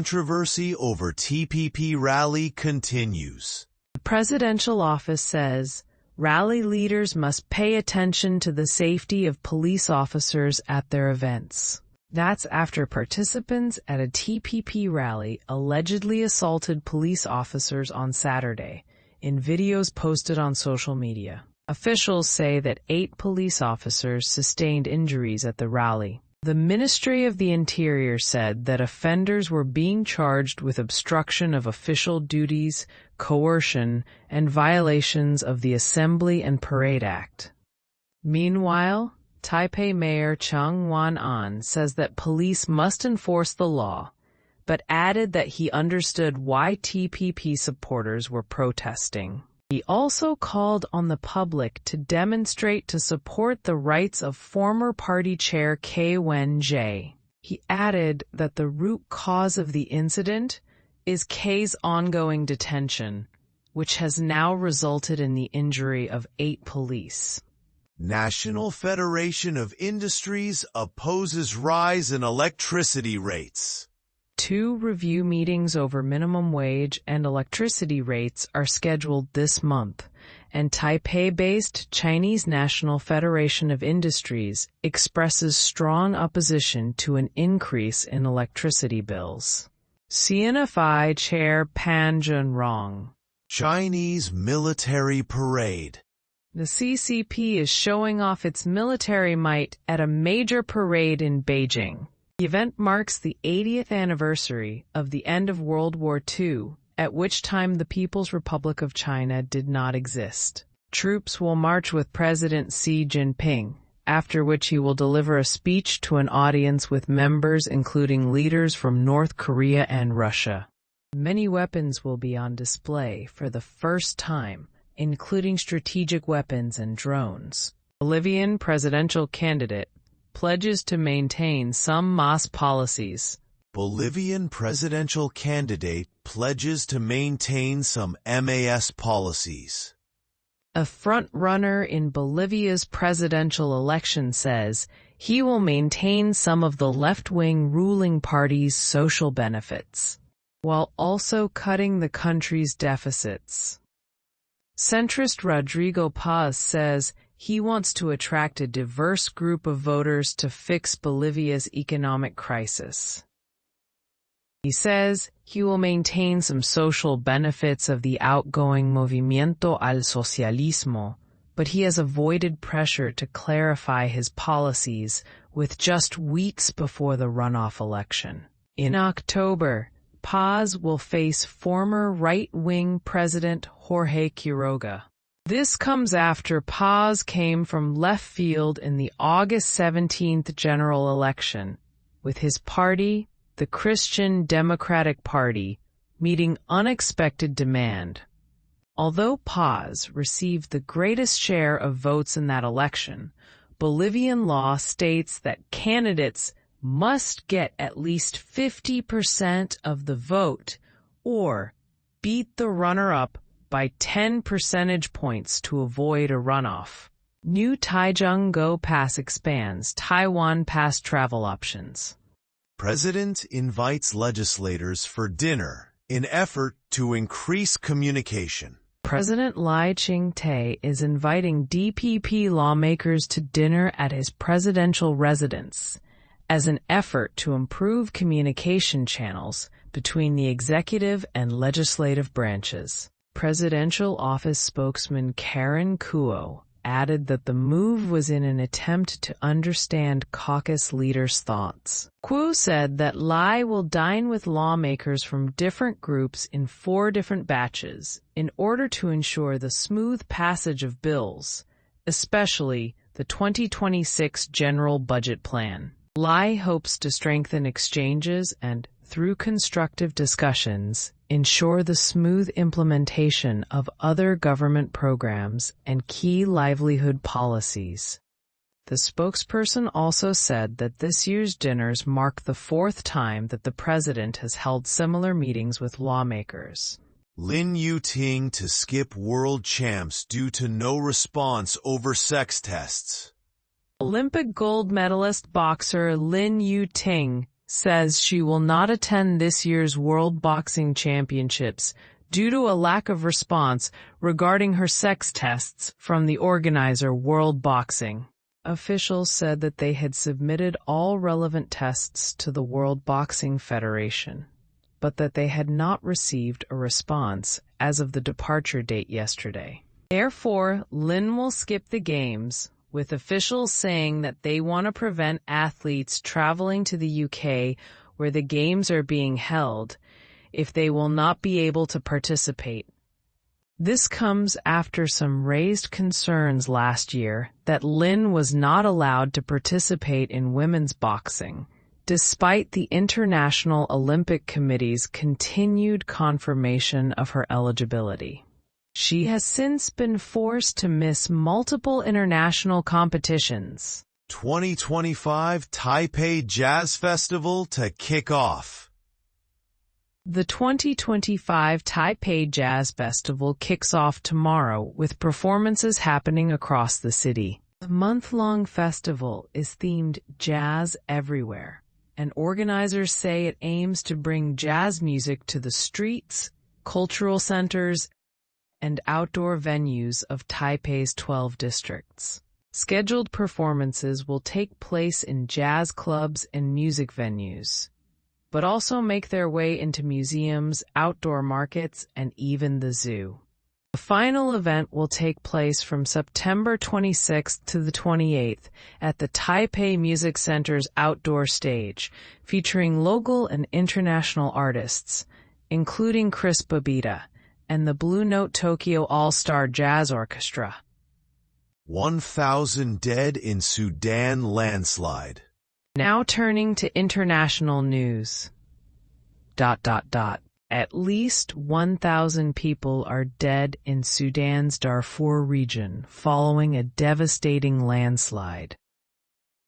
controversy over TPP rally continues. The presidential office says rally leaders must pay attention to the safety of police officers at their events. That's after participants at a TPP rally allegedly assaulted police officers on Saturday, in videos posted on social media. Officials say that 8 police officers sustained injuries at the rally. The Ministry of the Interior said that offenders were being charged with obstruction of official duties, coercion, and violations of the Assembly and Parade Act. Meanwhile, Taipei Mayor Cheng Wan-an says that police must enforce the law, but added that he understood why TPP supporters were protesting. He also called on the public to demonstrate to support the rights of former party chair Kei Wen-jae. He added that the root cause of the incident is Kei's ongoing detention, which has now resulted in the injury of 8 police. National Federation of Industries opposes rise in electricity rates. 2 review meetings over minimum wage and electricity rates are scheduled this month, and Taipei-based Chinese National Federation of Industries expresses strong opposition to an increase in electricity bills. CNFI Chair Pan Junrong. Chinese military parade. The CCP is showing off its military might at a major parade in Beijing. The event marks the 80th anniversary of the end of World War II, at which time the People's Republic of China did not exist. Troops will march with President Xi Jinping, after which he will deliver a speech to an audience with members including leaders from North Korea and Russia. Many weapons will be on display for the first time, including strategic weapons and drones. Bolivian presidential candidate pledges to maintain some MAS policies. Bolivian presidential candidate pledges to maintain some MAS policies. A front-runner in Bolivia's presidential election says he will maintain some of the left-wing ruling party's social benefits, while also cutting the country's deficits. Centrist Rodrigo Paz says he wants to attract a diverse group of voters to fix Bolivia's economic crisis. He says he will maintain some social benefits of the outgoing Movimiento al Socialismo, but he has avoided pressure to clarify his policies with just weeks before the runoff election. In October, Paz will face former right-wing President Jorge Quiroga. This comes after Paz came from left field in the August 17th general election, with his party, the Christian Democratic Party, meeting unexpected demand. Although Paz received the greatest share of votes in that election, Bolivian law states that candidates must get at least 50% of the vote or beat the runner-up by 10 percentage points to avoid a runoff. New Taichung Go Pass expands Taiwan Pass travel options. President invites legislators for dinner in effort to increase communication. President Lai Ching-te is inviting DPP lawmakers to dinner at his presidential residence as an effort to improve communication channels between the executive and legislative branches. Presidential office spokesman Karen Kuo added that the move was in an attempt to understand caucus leaders' thoughts. Kuo said that Lai will dine with lawmakers from different groups in 4 different batches in order to ensure the smooth passage of bills, especially the 2026 General Budget Plan. Lai hopes to strengthen exchanges and, through constructive discussions, ensure the smooth implementation of other government programs and key livelihood policies. The spokesperson also said that this year's dinners mark the 4th time that the president has held similar meetings with lawmakers. Lin Yuting to skip world champs due to no response over sex tests. Olympic gold medalist boxer Lin Yuting says she will not attend this year's World Boxing Championships due to a lack of response regarding her sex tests from the organizer World Boxing. Officials said that they had submitted all relevant tests to the World Boxing Federation, but that they had not received a response as of the departure date yesterday. Therefore, Lin will skip the games, with officials saying that they want to prevent athletes traveling to the UK where the games are being held if they will not be able to participate. This comes after some raised concerns last year that Lin was not allowed to participate in women's boxing, despite the International Olympic Committee's continued confirmation of her eligibility. She has since been forced to miss multiple international competitions. 2025 Taipei Jazz Festival to kick off. The 2025 Taipei Jazz Festival kicks off tomorrow with performances happening across the city. The month-long festival is themed Jazz Everywhere, and organizers say it aims to bring jazz music to the streets, cultural centers, and outdoor venues of Taipei's 12 districts. Scheduled performances will take place in jazz clubs and music venues, but also make their way into museums, outdoor markets, and even the zoo. The final event will take place from September 26th to the 28th at the Taipei Music Center's outdoor stage, featuring local and international artists, including Chris Babida and the Blue Note Tokyo All-Star Jazz Orchestra. 1,000 dead in Sudan landslide. Now turning to international news. At least 1,000 people are dead in Sudan's Darfur region following a devastating landslide.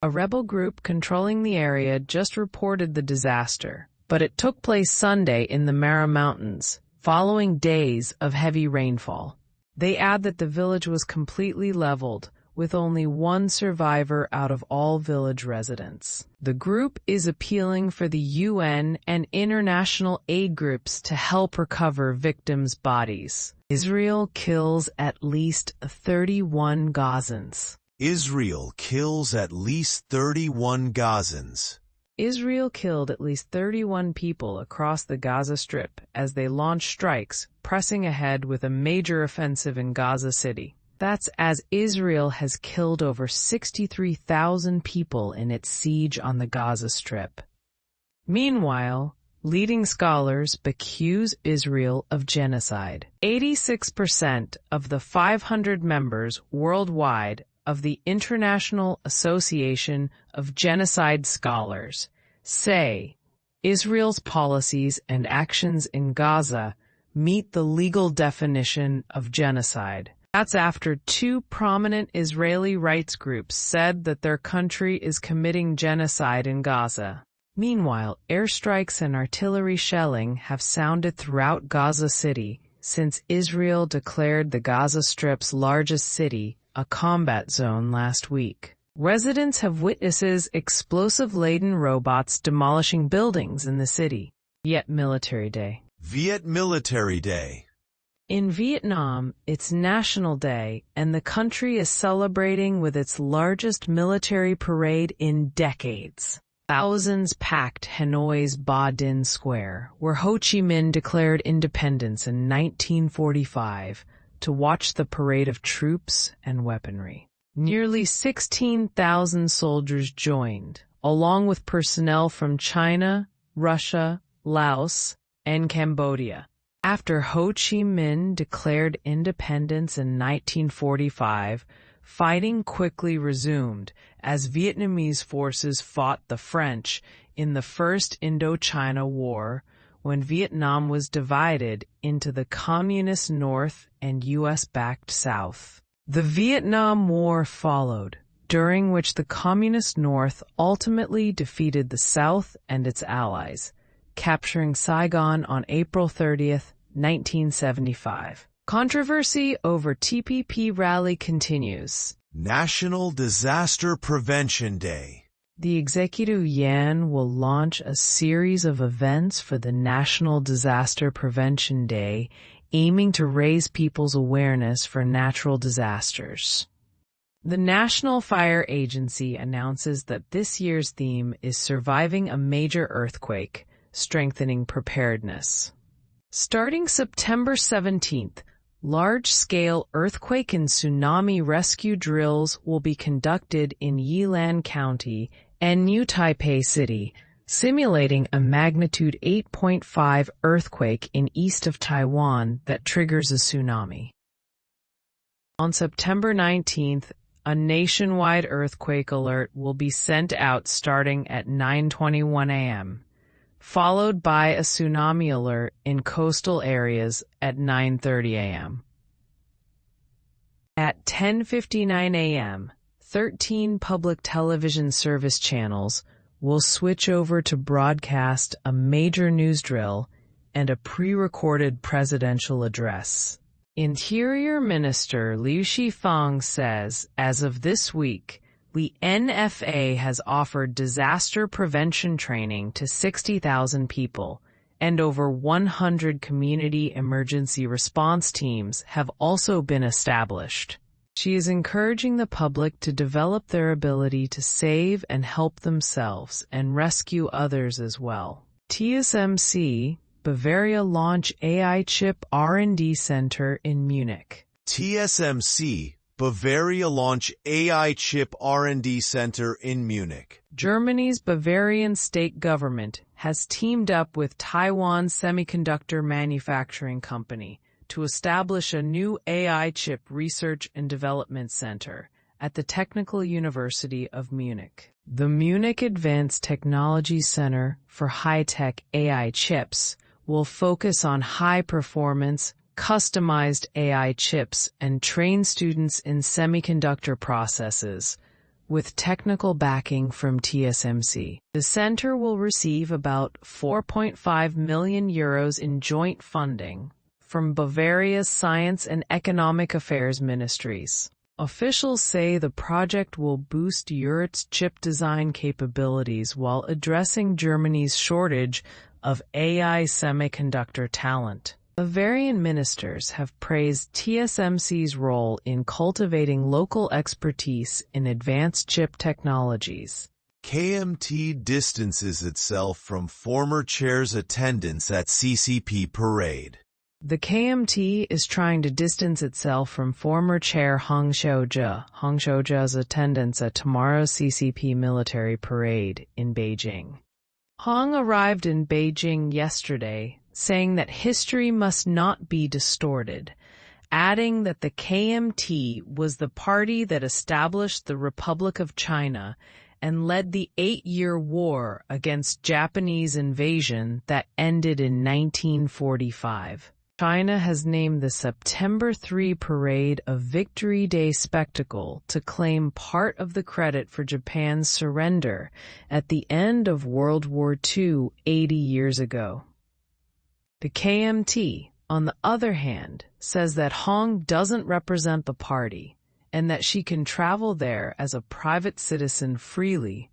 A rebel group controlling the area just reported the disaster, but it took place Sunday in the Mara Mountains, following days of heavy rainfall. They add that the village was completely leveled, with only one survivor out of all village residents. The group is appealing for the UN and international aid groups to help recover victims' bodies. Israel kills at least 31 Gazans. Israel kills at least 31 Gazans. Israel killed at least 31 people across the Gaza Strip as they launched strikes, pressing ahead with a major offensive in Gaza City. That's as Israel has killed over 63,000 people in its siege on the Gaza Strip. Meanwhile, leading scholars accuse Israel of genocide. 86% of the 500 members worldwide of the International Association of Genocide Scholars say Israel's policies and actions in Gaza meet the legal definition of genocide. That's after two prominent Israeli rights groups said that their country is committing genocide in Gaza. Meanwhile, airstrikes and artillery shelling have sounded throughout Gaza City since Israel declared the Gaza Strip's largest city a combat zone last week. Residents have witnessed explosive-laden robots demolishing buildings in the city. Viet Military Day. Viet Military Day. In Vietnam, it's National Day, and the country is celebrating with its largest military parade in decades. Thousands packed Hanoi's Ba Dinh Square, where Ho Chi Minh declared independence in 1945, to watch the parade of troops and weaponry. Nearly 16,000 soldiers joined, along with personnel from China, Russia, Laos, and Cambodia. After Ho Chi Minh declared independence in 1945, fighting quickly resumed as Vietnamese forces fought the French in the First Indochina War, when Vietnam was divided into the Communist North and U.S.-backed South. The Vietnam War followed, during which the Communist North ultimately defeated the South and its allies, capturing Saigon on April 30th, 1975. Controversy over TPP rally continues. National Disaster Prevention Day. The Executive Yuan will launch a series of events for the National Disaster Prevention Day, aiming to raise people's awareness for natural disasters. The National Fire Agency announces that this year's theme is Surviving a Major Earthquake, Strengthening Preparedness. Starting September 17th, large-scale earthquake and tsunami rescue drills will be conducted in Yilan County and New Taipei City, simulating a magnitude 8.5 earthquake in east of Taiwan that triggers a tsunami. On September 19th, a nationwide earthquake alert will be sent out starting at 9:21 a.m., followed by a tsunami alert in coastal areas at 9:30 a.m. At 10:59 a.m., 13 public television service channels will switch over to broadcast a major news drill and a pre-recorded presidential address. Interior Minister Liu Shifang says, as of this week, the NFA has offered disaster prevention training to 60,000 people, and over 100 community emergency response teams have also been established. She is encouraging the public to develop their ability to save and help themselves and rescue others as well. TSMC, Bavaria launch AI chip R&D center in Munich. TSMC, Bavaria launch AI chip R&D center in Munich. Germany's Bavarian state government has teamed up with Taiwan's semiconductor manufacturing company to establish a new AI chip research and development center at the Technical University of Munich. The Munich Advanced Technology Center for High-Tech AI Chips will focus on high-performance, customized AI chips and train students in semiconductor processes, with technical backing from TSMC. The center will receive about 4.5 million euros in joint funding from Bavaria's Science and Economic Affairs ministries. Officials say the project will boost Europe's chip design capabilities while addressing Germany's shortage of AI semiconductor talent. Bavarian ministers have praised TSMC's role in cultivating local expertise in advanced chip technologies. KMT distances itself from former chair's attendance at CCP parade. The KMT is trying to distance itself from former chair Heng Xiuzhe's attendance at tomorrow's CCP military parade in Beijing. Heng arrived in Beijing yesterday, saying that history must not be distorted, adding that the KMT was the party that established the Republic of China and led the 8-year war against Japanese invasion that ended in 1945. China has named the September 3 parade a Victory Day spectacle to claim part of the credit for Japan's surrender at the end of World War II 80 years ago. The KMT, on the other hand, says that Heng doesn't represent the party and that she can travel there as a private citizen freely,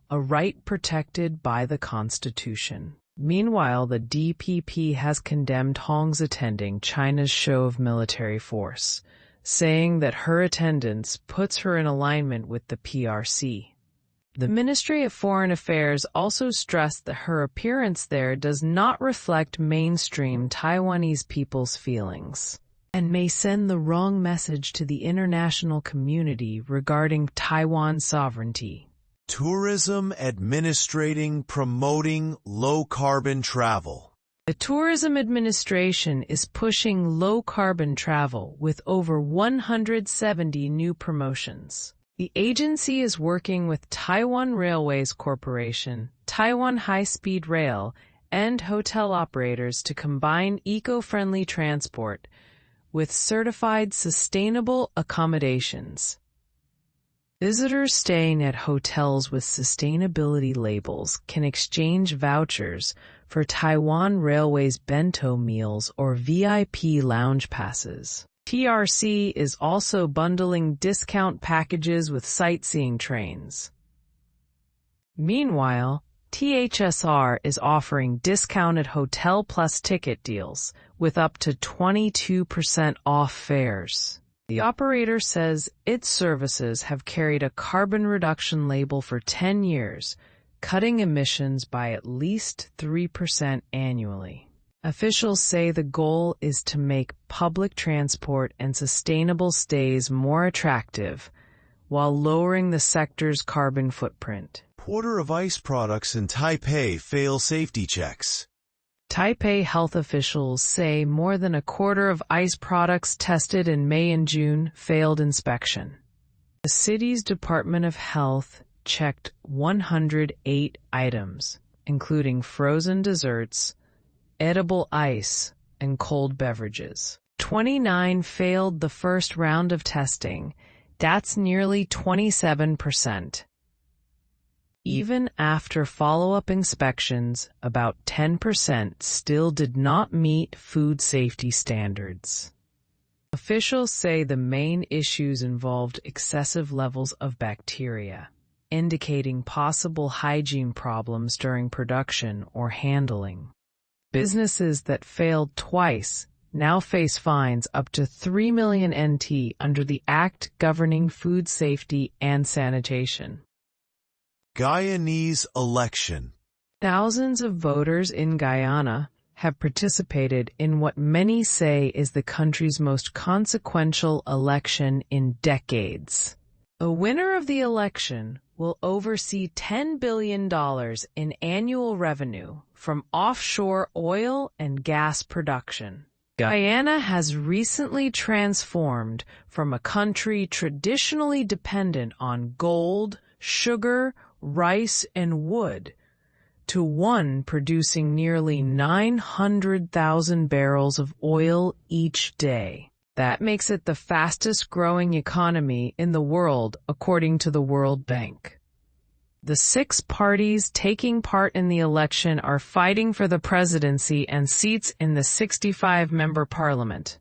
a right protected by the Constitution. Meanwhile, the DPP has condemned Heng's attending China's show of military force, saying that her attendance puts her in alignment with the PRC. The Ministry of Foreign Affairs also stressed that her appearance there does not reflect mainstream Taiwanese people's feelings and may send the wrong message to the international community regarding Taiwan's sovereignty. Tourism administrating promoting low-carbon travel. The Tourism Administration is pushing low-carbon travel with over 170 new promotions. The agency is working with Taiwan Railways Corporation, Taiwan High-Speed Rail, and hotel operators to combine eco-friendly transport with certified sustainable accommodations. Visitors staying at hotels with sustainability labels can exchange vouchers for Taiwan Railways bento meals or VIP lounge passes. TRC is also bundling discount packages with sightseeing trains. Meanwhile, THSR is offering discounted Hotel Plus ticket deals with up to 22% off fares. The operator says its services have carried a carbon reduction label for 10 years, cutting emissions by at least 3% annually. Officials say the goal is to make public transport and sustainable stays more attractive while lowering the sector's carbon footprint. Quarter of ICE products in Taipei fail safety checks. Taipei health officials say more than a quarter of ICE products tested in May and June failed inspection. The city's Department of Health checked 108 items, including frozen desserts, edible ice, and cold beverages. 29 failed the first round of testing. That's nearly 27%. Even after follow-up inspections, about 10% still did not meet food safety standards. Officials say the main issues involved excessive levels of bacteria, indicating possible hygiene problems during production or handling. Businesses that failed twice now face fines up to 3 million NT under the Act governing food safety and sanitation. Guyanese election. Thousands of voters in Guyana have participated in what many say is the country's most consequential election in decades. The winner of the election will oversee $10 billion in annual revenue from offshore oil and gas production. Guyana has recently transformed from a country traditionally dependent on gold, sugar, rice, and wood to one producing nearly 900,000 barrels of oil each day. That makes it the fastest-growing economy in the world, according to the World Bank. The 6 parties taking part in the election are fighting for the presidency and seats in the 65-member parliament.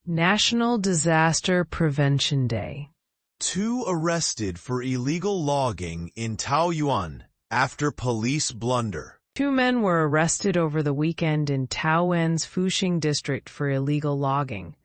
National Disaster Prevention Day. 2 arrested for illegal logging in Taoyuan after police blunder. 2 men were arrested over the weekend in Taoyuan's Fuxing district for illegal logging,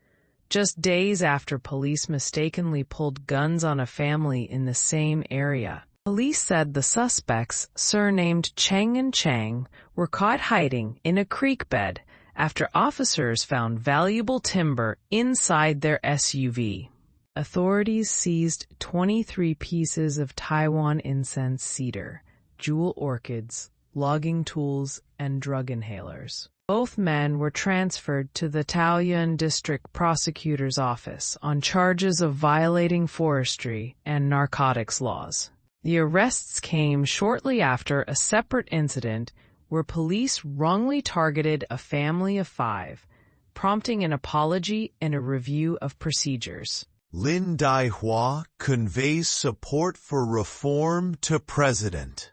just days after police mistakenly pulled guns on a family in the same area. Police said the suspects, surnamed Cheng and Chang, were caught hiding in a creek bed after officers found valuable timber inside their SUV. Authorities seized 23 pieces of Taiwan incense cedar, jewel orchids, logging tools, and drug inhalers. Both men were transferred to the Taoyuan District Prosecutor's Office on charges of violating forestry and narcotics laws. The arrests came shortly after a separate incident where police wrongly targeted a family of 5, prompting an apology and a review of procedures. Lin Daihua conveys support for reform to president.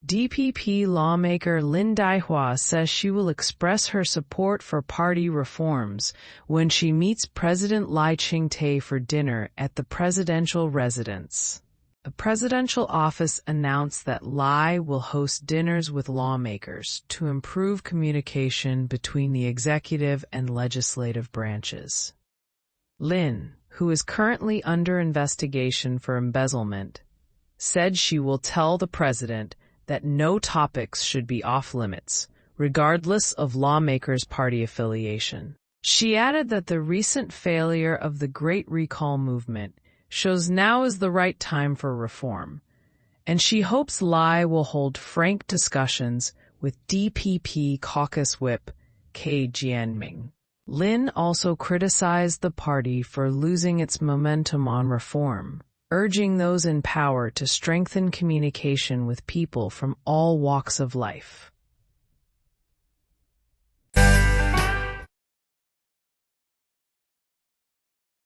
DPP lawmaker Lin Daihua says she will express her support for party reforms when she meets President Lai Ching-te for dinner at the presidential residence. The presidential office announced that Lai will host dinners with lawmakers to improve communication between the executive and legislative branches. Lin, who is currently under investigation for embezzlement, said she will tell the president that no topics should be off-limits, regardless of lawmakers' party affiliation. She added that the recent failure of the Great Recall movement shows now is the right time for reform, and she hopes Lai will hold frank discussions with DPP caucus whip K. Jianming. Lin also criticized the party for losing its momentum on reform, urging those in power to strengthen communication with people from all walks of life.